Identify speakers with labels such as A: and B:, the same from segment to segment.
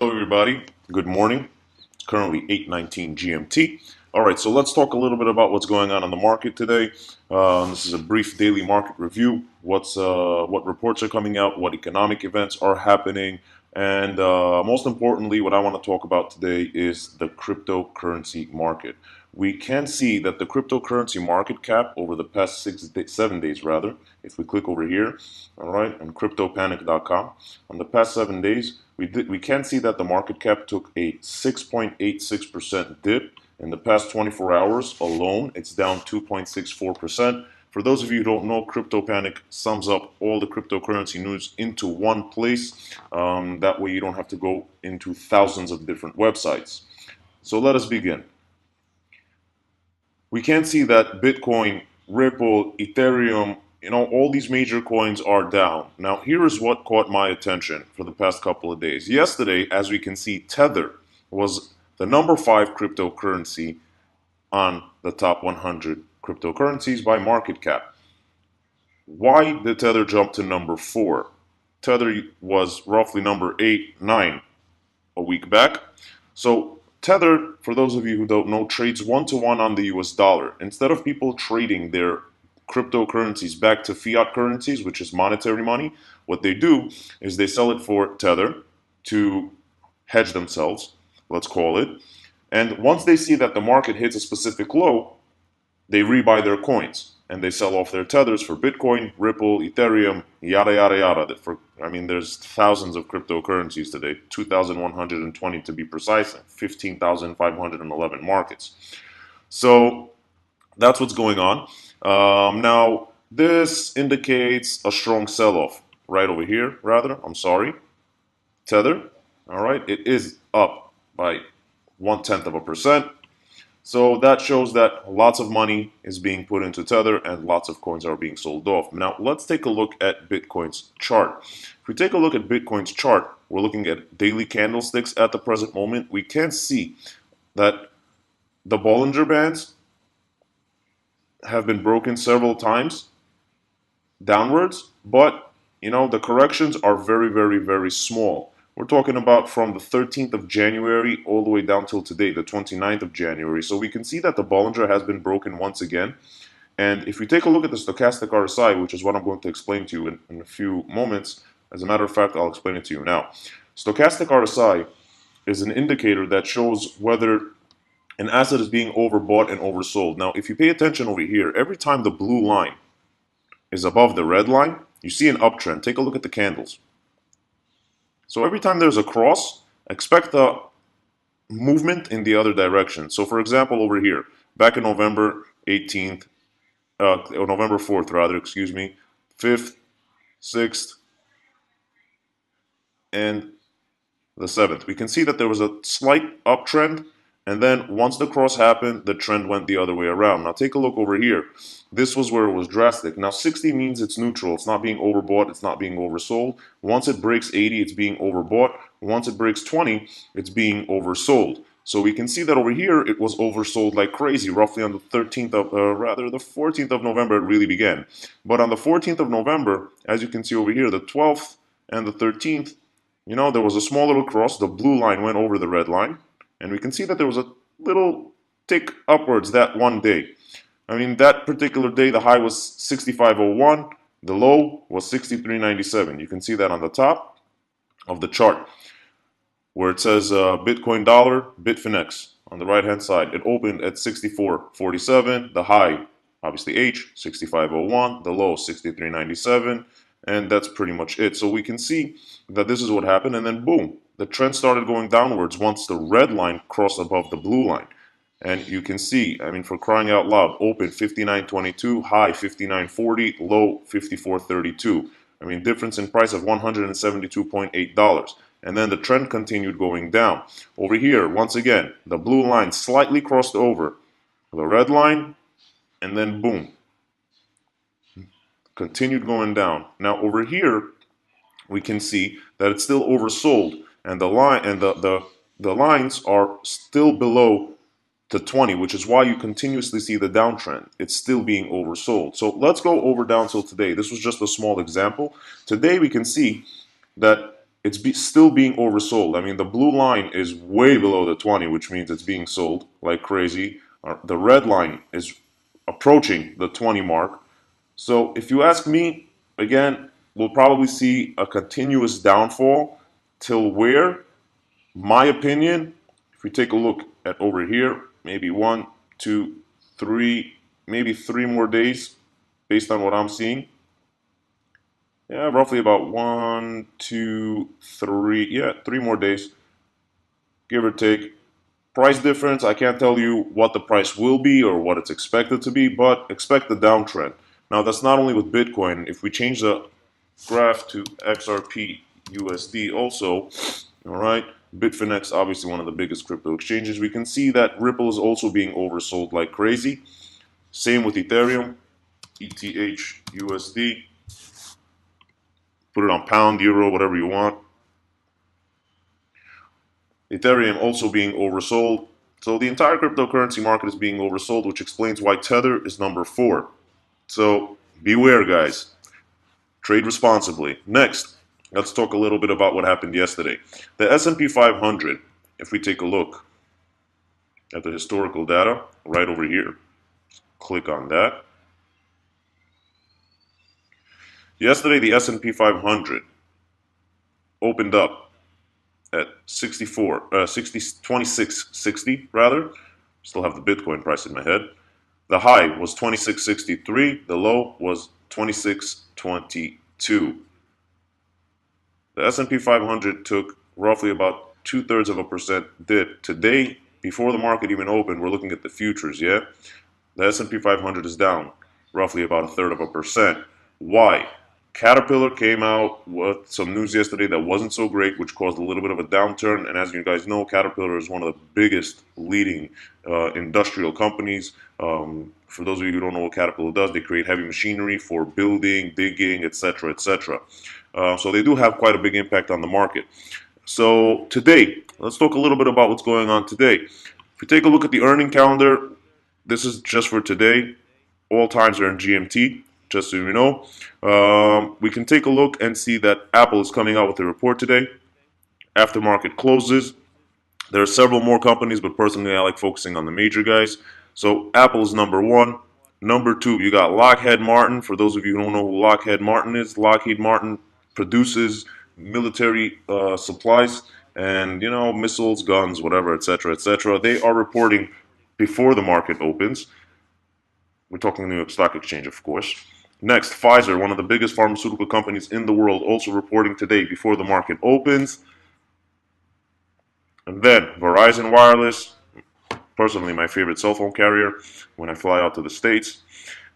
A: Hello, everybody. Good morning. It's currently 8:19 GMT. All right, so let's talk a little bit about what's going on in the market today. This is a brief daily market review. What reports are coming out, what economic events are happening, and most importantly, what I want to talk about today is the cryptocurrency market. We can see that the cryptocurrency market cap over the past 7 days, rather, if we click over here, all right, on CryptoPanic.com, on the past 7 days, we can see that the market cap took a 6.86% dip. In the past 24 hours alone, it's down 2.64%. For those of you who don't know, CryptoPanic sums up all the cryptocurrency news into one place. That way you don't have to go into thousands of different websites. So let us begin. We can see that Bitcoin, Ripple, Ethereum, all these major coins are down. Now, here is what caught my attention for the past couple of days. Yesterday, as we can see, Tether was the number 5 cryptocurrency on the top 100 cryptocurrencies by market cap. Why did Tether jump to number 4? Tether was roughly number 8, 9 a week back. So Tether, for those of you who don't know, trades 1-to-1 on the US dollar. Instead of people trading their cryptocurrencies back to fiat currencies, which is monetary money, what they do is they sell it for Tether to hedge themselves, let's call it. And once they see that the market hits a specific low, they rebuy their coins and they sell off their tethers for Bitcoin, Ripple, Ethereum, yada yada yada. There's thousands of cryptocurrencies today, 2,120 to be precise, and 15,511 markets. So that's what's going on. Now, this indicates a strong sell-off right over here. I'm sorry, Tether. All right, it is up by 0.1%. So that shows that lots of money is being put into Tether and lots of coins are being sold off. Now, let's take a look at Bitcoin's chart. If we take a look at Bitcoin's chart, we're looking at daily candlesticks at the present moment. We can see that the Bollinger Bands have been broken several times downwards, but the corrections are very, very, very small. We're talking about from the 13th of January all the way down till today, the 29th of January. So we can see that the Bollinger has been broken once again. And if we take a look at the stochastic RSI, which is what I'm going to explain to you in a few moments, as a matter of fact, I'll explain it to you now. Stochastic RSI is an indicator that shows whether an asset is being overbought and oversold. Now, if you pay attention over here, every time the blue line is above the red line, you see an uptrend. Take a look at the candles. So every time there's a cross, expect a movement in the other direction. So for example, over here, back in November 18th, November 4th rather, excuse me, 5th, 6th, and the 7th, we can see that there was a slight uptrend. And then once the cross happened, the trend went the other way around. Now take a look over here. This was where it was drastic. Now 60 means it's neutral. It's not being overbought. It's not being oversold. Once it breaks 80, it's being overbought. Once it breaks 20, it's being oversold. So we can see that over here, it was oversold like crazy. Roughly on the 13th of, the 14th of November, it really began. But on the 14th of November, as you can see over here, the 12th and the 13th, there was a small little cross. The blue line went over the red line. And we can see that there was a little tick upwards that one day. That particular day, the high was 65.01. The low was 63.97. You can see that on the top of the chart where it says Bitcoin dollar, Bitfinex on the right-hand side. It opened at 64.47. The high, obviously H, 65.01. The low, 63.97. And that's pretty much it. So we can see that this is what happened. And then boom. The trend started going downwards once the red line crossed above the blue line. And you can see, for crying out loud, open 59.22, high 59.40, low 54.32. Difference in price of $172.8. And then the trend continued going down. Over here, once again, the blue line slightly crossed over the red line, and then boom, continued going down. Now over here, we can see that it's still oversold. And the lines are still below the 20, which is why you continuously see the downtrend. It's still being oversold. So let's go over down till today. This was just a small example. Today we can see that still being oversold. I mean, the blue line is way below the 20, which means it's being sold like crazy. The red line is approaching the 20 mark. So if you ask me, again, we'll probably see a continuous downfall till where? My opinion, if we take a look at over here, maybe one, two, three, maybe 3 more days based on what I'm seeing. Yeah, roughly about 1, 2, 3. Yeah, 3 more days, give or take. Price difference, I can't tell you what the price will be or what it's expected to be, but expect the downtrend. Now, that's not only with Bitcoin. If we change the graph to XRP USD also, all right, Bitfinex, obviously one of the biggest crypto exchanges, we can see that Ripple is also being oversold like crazy. Same with Ethereum, ETH USD. Put it on pound, euro, whatever you want. Ethereum also being oversold. So the entire cryptocurrency market is being oversold, which explains why Tether is number 4. So beware, guys. Trade responsibly. Next, let's talk a little bit about what happened yesterday. The S&P 500, if we take a look at the historical data right over here, click on that. Yesterday, the S&P 500 opened up at 2660 rather. Still have the Bitcoin price in my head. The high was 2663, the low was 2622. The S&P 500 took roughly about 2/3 of a percent dip. Today, before the market even opened, we're looking at the futures, yeah? The S&P 500 is down roughly about 1/3 of a percent. Why? Caterpillar came out with some news yesterday that wasn't so great, which caused a little bit of a downturn. And as you guys know, Caterpillar is one of the biggest leading industrial companies. For those of you who don't know what Caterpillar does, they create heavy machinery for building, digging, etc., etc. So they do have quite a big impact on the market. So today, let's talk a little bit about what's going on today. If you take a look at the earning calendar, this is just for today. All times are in GMT, just so you know. We can take a look and see that Apple is coming out with a report today. After market closes, there are several more companies, but personally I like focusing on the major guys. So Apple is number 1. Number 2, you got Lockheed Martin. For those of you who don't know who Lockheed Martin is, Lockheed Martin produces military supplies and, missiles, guns, whatever, etc., etc. They are reporting before the market opens. We're talking New York Stock Exchange, of course. Next, Pfizer, one of the biggest pharmaceutical companies in the world, also reporting today before the market opens. And then Verizon Wireless, personally my favorite cell phone carrier when I fly out to the States.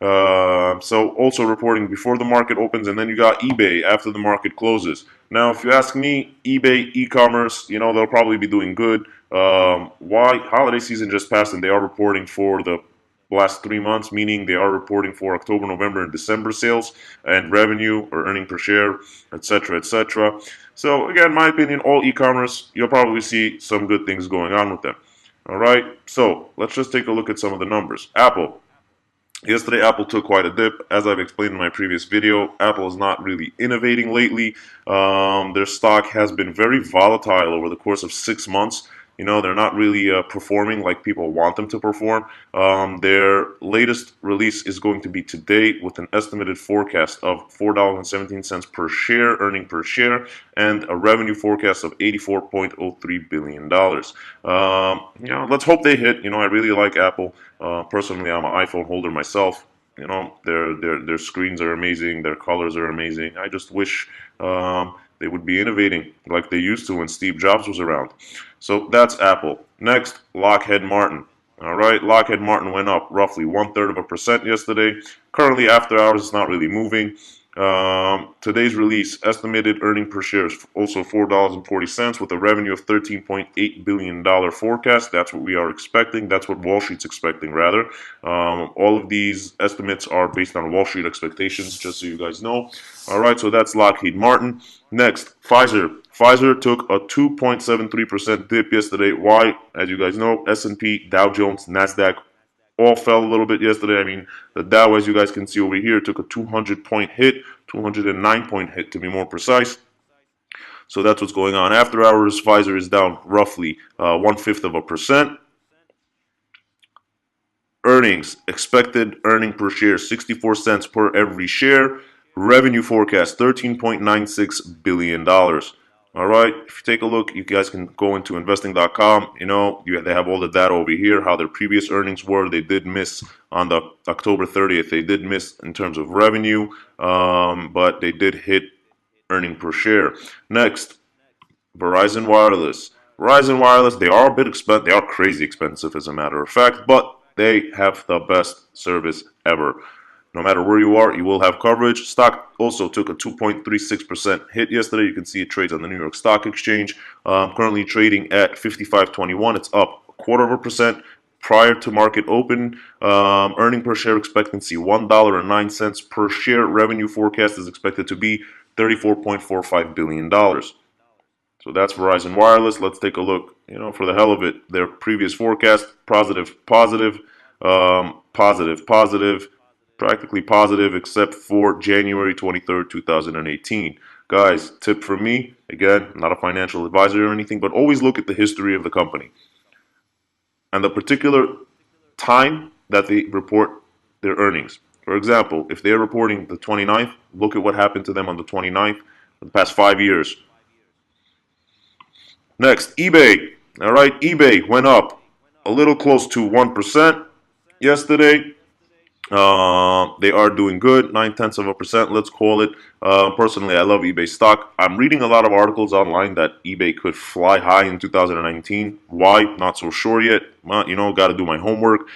A: So also reporting before the market opens, and then you got eBay after the market closes. Now, if you ask me, eBay, e-commerce, they'll probably be doing good. Why? Holiday season just passed, and they are reporting for the last 3 months, meaning they are reporting for October, November, and December sales and revenue or earning per share, etc., etc. So again, my opinion, all e-commerce, you'll probably see some good things going on with them. All right, so let's just take a look at some of the numbers. Apple. Yesterday, Apple took quite a dip. As I've explained in my previous video, Apple is not really innovating lately. Their stock has been very volatile over the course of 6 months. They're not really performing like people want them to perform. Their latest release is going to be today with an estimated forecast of $4.17 per share, earning per share, and a revenue forecast of $84.03 billion. Let's hope they hit. I really like Apple. Personally, I'm an iPhone holder myself. Their screens are amazing, their colors are amazing. I just wish they would be innovating like they used to when Steve Jobs was around. So that's Apple. Next, Lockheed Martin. All right, Lockheed Martin went up roughly 1/3 of a percent yesterday. Currently, after hours, it's not really moving. Today's release, estimated earning per share is also $4.40 with a revenue of $13.8 billion forecast. That's what we are expecting. That's what Wall Street's expecting, rather. All of these estimates are based on Wall Street expectations, just so you guys know. All right, so that's Lockheed Martin. Next, Pfizer. Pfizer took a 2.73% dip yesterday. Why? As you guys know, S&P, Dow Jones, NASDAQ all fell a little bit yesterday. I mean, the Dow, as you guys can see over here, took a 200-point hit, 209-point hit to be more precise. So that's what's going on. After hours, Pfizer is down roughly 1/5%. Earnings, expected earning per share, 64 cents per every share. Revenue forecast, $13.96 billion. All right, if you take a look, you guys can go into investing.com. They have all the data over here, how their previous earnings were. They did miss on the October 30th. They did miss in terms of revenue, but they did hit earning per share. Next, Verizon Wireless. Verizon Wireless, they are a bit expensive. They are crazy expensive, as a matter of fact, but they have the best service ever. No matter where you are, you will have coverage. Stock also took a 2.36% hit yesterday. You can see it trades on the New York Stock Exchange. Currently trading at 55.21. It's up a quarter of a percent prior to market open. Earning per share expectancy $1.09 per share. Revenue forecast is expected to be $34.45 billion. So that's Verizon Wireless. Let's take a look. For the hell of it, their previous forecast, positive, positive, positive, positive, practically positive, except for January 23rd, 2018. Guys, tip from me, again, not a financial advisor or anything, but always look at the history of the company and the particular time that they report their earnings. For example, if they're reporting the 29th, look at what happened to them on the 29th for the past 5 years. Next, eBay. All right, eBay went up a little close to 1% yesterday. They are doing good, 0.9%, let's call it. Personally, I love eBay stock. I'm reading a lot of articles online that eBay could fly high in 2019. Why? Not so sure yet. Got to do my homework.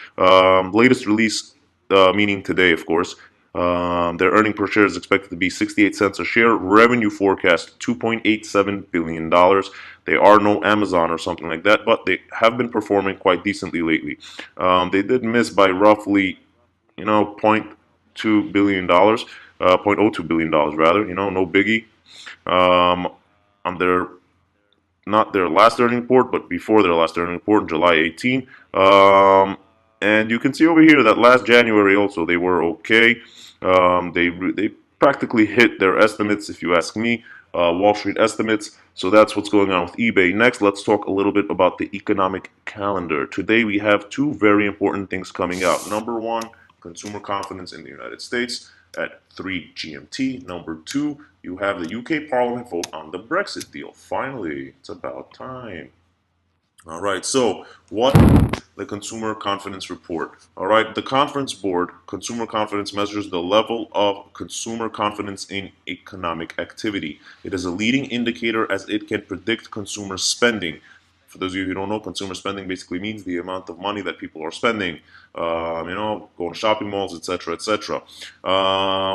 A: Latest release, meaning today, of course. Their earning per share is expected to be 68 cents a share. Revenue forecast $2.87 billion. They are no Amazon or something like that, but they have been performing quite decently lately. They did miss by roughly $0.2 billion, $0.02 billion rather. No biggie. On their not their last earning report, but before their last earning report in July 18. And you can see over here that last January also they were okay. They practically hit their estimates, if you ask me, Wall Street estimates. So that's what's going on with eBay. Next, let's talk a little bit about the economic calendar. Today we have two very important things coming out. Number one, consumer confidence in the United States at 3 GMT. Number two, you have the UK Parliament vote on the Brexit deal. Finally, it's about time. All right, so what the consumer confidence report? All right, the conference board, consumer confidence measures the level of consumer confidence in economic activity. It is a leading indicator as it can predict consumer spending. For those of you who don't know, consumer spending basically means the amount of money that people are spending, going to shopping malls, etc., etc.,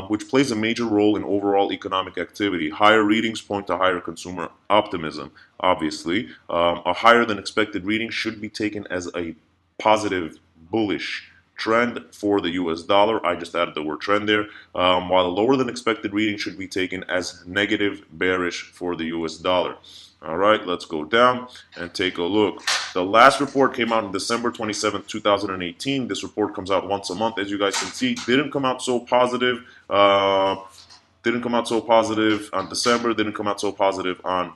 A: which plays a major role in overall economic activity. Higher readings point to higher consumer optimism, obviously. A higher than expected reading should be taken as a positive, bullish trend for the US dollar. I just added the word trend there. While a lower than expected reading should be taken as negative, bearish for the US dollar. All right, let's go down and take a look. The last report came out on December 27th, 2018. This report comes out once a month, as you guys can see. Didn't come out so positive. Didn't come out so positive on December. Didn't come out so positive on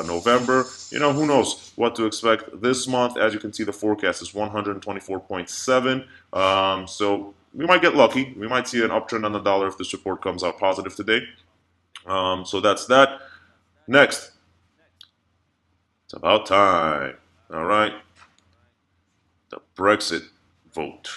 A: November. Who knows what to expect this month. As you can see, the forecast is 124.7. So we might get lucky. We might see an uptrend on the dollar if this report comes out positive today. So that's that. Next. It's about time. All right. The Brexit vote.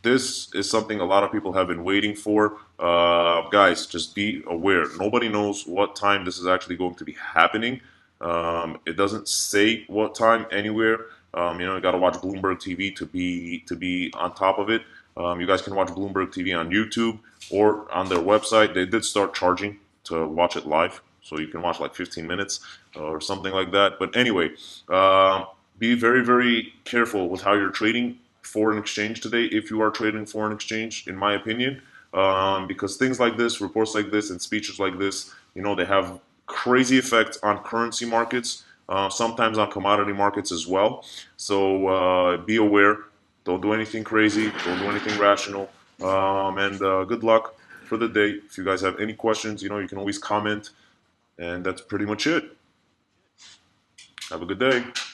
A: This is something a lot of people have been waiting for. Guys, just be aware. Nobody knows what time this is actually going to be happening. It doesn't say what time anywhere. You got to watch Bloomberg TV to be on top of it. You guys can watch Bloomberg TV on YouTube or on their website. They did start charging to watch it live. So you can watch like 15 minutes or something like that. But anyway, be very, very careful with how you're trading foreign exchange today, if you are trading foreign exchange, in my opinion. Because things like this, reports like this, and speeches like this, they have crazy effects on currency markets, sometimes on commodity markets as well. So be aware. Don't do anything crazy. Don't do anything rational. And good luck for the day. If you guys have any questions, you can always comment. And that's pretty much it. Have a good day.